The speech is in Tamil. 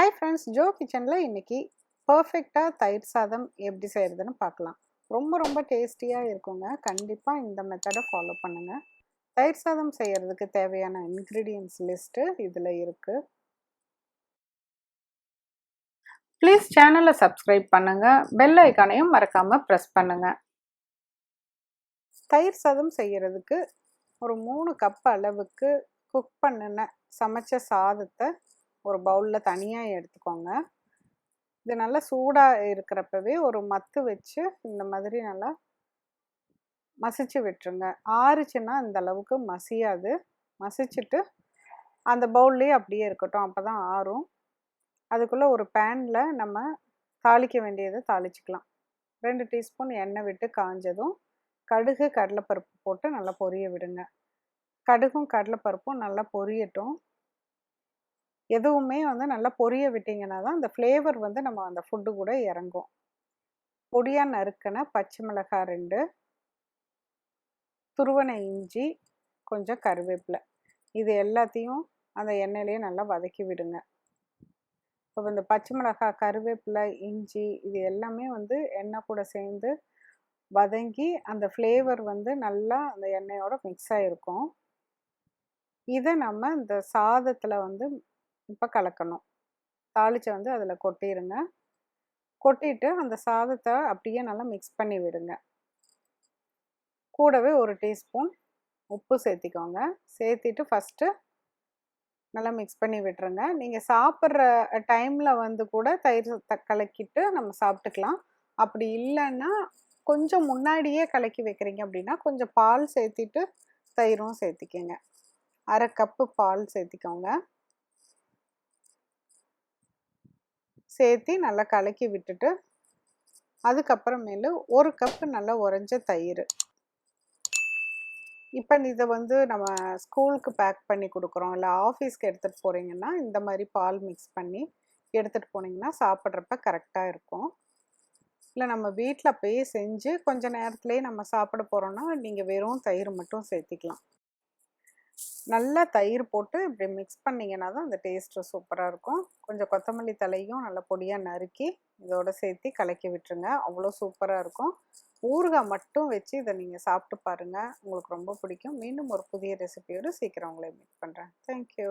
ஹாய் ஃப்ரெண்ட்ஸ், ஜோக்கிச்சனில் இன்றைக்கி பர்ஃபெக்டாக தயிர் சாதம் எப்படி செய்கிறதுன்னு பார்க்கலாம். ரொம்ப டேஸ்டியாக இருக்குங்க. கண்டிப்பாக இந்த மெத்தடை ஃபாலோ பண்ணுங்கள். தயிர் சாதம் செய்கிறதுக்கு தேவையான இன்க்ரீடியன்ட்ஸ் லிஸ்ட்டு இதில் இருக்குது. ப்ளீஸ் சேனலை சப்ஸ்கிரைப் பண்ணுங்கள். பெல் ஐக்கானையும் மறக்காமல் ப்ரெஸ் பண்ணுங்கள். தயிர் சாதம் செய்கிறதுக்கு ஒரு 3 கப் அளவுக்கு குக் பண்ணின சமைச்ச சாதத்தை ஒரு பவுலில் தனியாக எடுத்துக்கோங்க. இது நல்லா சூடாக இருக்கிறப்பவே ஒரு மத்து வச்சு இந்த மாதிரி நல்லா மசிச்சு விட்டுருங்க. ஆறுச்சுன்னா இந்த அளவுக்கு மசியாது. மசிச்சுட்டு அந்த பவுல்லையே அப்படியே இருக்கட்டும், அப்போ தான் ஆறும். அதுக்குள்ளே ஒரு பேனில் நம்ம தாளிக்க வேண்டியதை தாளிச்சிக்கலாம். 2 டீஸ்பூன் எண்ணெய் விட்டு காஞ்சதும் கடுகு கடலைப்பருப்பு போட்டு நல்லா பொரிய விடுங்க. கடுகும் கடலைப்பருப்பும் நல்லா பொரியட்டும். எதுவுமே நல்லா பொரிய விட்டிங்கன்னா தான் அந்த ஃப்ளேவர் நம்ம அந்த ஃபுட்டு கூட இறங்கும். பொடியாக நறுக்கின பச்சை மிளகாய் 2, துருவன இஞ்சி, கொஞ்சம் கருவேப்பிலை, இது எல்லாத்தையும் அந்த எண்ணெயிலேயே நல்லா வதக்கி விடுங்க. இப்போ இந்த பச்சை மிளகாய், கருவேப்பிலை, இஞ்சி இது எல்லாமே எண்ணெய் கூட சேர்ந்து வதங்கி அந்த ஃப்ளேவர் நல்லா அந்த எண்ணெயோட மிக்ஸ் ஆகிருக்கும். இதை நம்ம இந்த சாதத்தில் இப்போ கலக்கணும். தாளிச்சை அதில் கொட்டிடுங்க. கொட்டிட்டு அந்த சாதத்தை அப்படியே நல்லா மிக்ஸ் பண்ணி விடுங்க. கூடவே 1 டீஸ்பூன் உப்பு சேர்த்திக்கோங்க. சேர்த்திட்டு ஃபஸ்ட்டு நல்லா மிக்ஸ் பண்ணி விட்டுருங்க. நீங்கள் சாப்பிட்ற டைமில் கூட தயிர் கலக்கிட்டு நம்ம சாப்பிட்டுக்கலாம். அப்படி இல்லைன்னா கொஞ்சம் முன்னாடியே கலக்கி வைக்கிறீங்க அப்படின்னா கொஞ்சம் பால் சேர்த்திட்டு தயிரும் சேர்த்திக்கங்க. 1/2 கப்பு பால் சேர்த்திக்கோங்க. சேர்த்தி நல்லா கலக்கி விட்டுட்டு அதுக்கப்புறமேலு 1 கப்பு நல்லா உறைஞ்ச தயிர். இப்போ இதை நம்ம ஸ்கூலுக்கு பேக் பண்ணி கொடுக்குறோம், இல்லை ஆஃபீஸ்க்கு எடுத்துகிட்டு போகிறீங்கன்னா இந்த மாதிரி பால் மிக்ஸ் பண்ணி எடுத்துகிட்டு போனீங்கன்னா சாப்பிட்றப்ப கரெக்டாக இருக்கும். இல்லை நம்ம வீட்டில் அப்பயே செஞ்சு கொஞ்சம் நேரத்துலேயே நம்ம சாப்பிட போகிறோன்னா நீங்கள் வெறும் தயிர் மட்டும் சேர்த்திக்கலாம். நல்லா தயிர் போட்டு இப்படி மிக்ஸ் பண்ணிங்கன்னா தான் அந்த டேஸ்ட்டு சூப்பராக இருக்கும். கொஞ்சம் கொத்தமல்லி தலையும் நல்லா பொடியாக நறுக்கி இதோடு சேர்த்து கலக்கி விட்டுருங்க. அவ்வளோ சூப்பராக இருக்கும். ஊறுகாய் மட்டும் வச்சு இதை நீங்கள் சாப்பிட்டு பாருங்கள், உங்களுக்கு ரொம்ப பிடிக்கும். மீண்டும் ஒரு புதிய ரெசிபியோடு சீக்கிரம் உங்களை மீட் பண்ணுறேன். தேங்க்யூ.